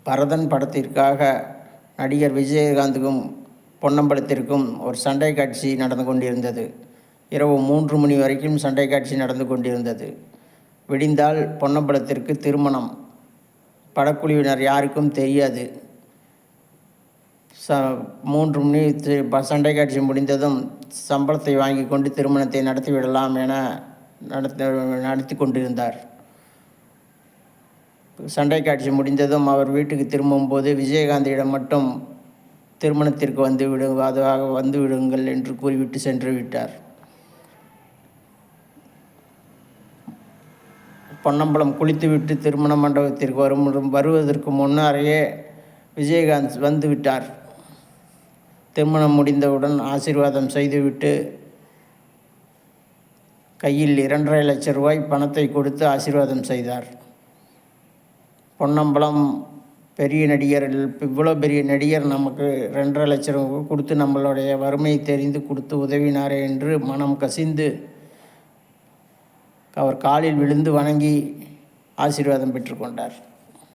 பரதன் படத்திற்காக நடிகர் விஜயகாந்துக்கும் பொன்னம்பலத்திற்கும் ஒரு சண்டை காட்சி நடந்து கொண்டிருந்தது. இரவு 3 மணி வரைக்கும் சண்டை காட்சி நடந்து கொண்டிருந்தது. விடிந்தால் பொன்னம்பலத்திற்கு திருமணம். படக்குழுவினர் யாருக்கும் தெரியாது. 3 மணி சண்டை காட்சி முடிந்ததும் சம்பளத்தை வாங்கி கொண்டு திருமணத்தை நடத்திவிடலாம் என நடத்தி கொண்டிருந்தார். சண்டை காட்சி முடிந்ததும் அவர் வீட்டுக்கு திரும்பும்போது விஜயகாந்திடம் மட்டும் திருமணத்திற்கு வந்து விடுங்கள் என்று கூறிவிட்டு சென்று விட்டார். பொன்னம்பலம் குளித்துவிட்டு திருமண மண்டபத்திற்கு வருவதற்கு முன்னரே விஜயகாந்த் வந்து விட்டார். திருமணம் முடிந்தவுடன் ஆசீர்வாதம் செய்துவிட்டு கையில் 2.5 லட்சம் ரூபாய் பணத்தை கொடுத்து ஆசீர்வாதம் செய்தார். பொன்னம்பலம் பெரிய நடிகர், இவ்வளோ பெரிய நடிகர் நமக்கு 2.5 லட்சம் ரூபாய் கொடுத்து நம்மளுடைய வறுமையை தெரிந்து கொடுத்து உதவினாரே என்று மனம் கசிந்து அவர் காலில் விழுந்து வணங்கி ஆசீர்வாதம் பெற்றுக்கொண்டார்.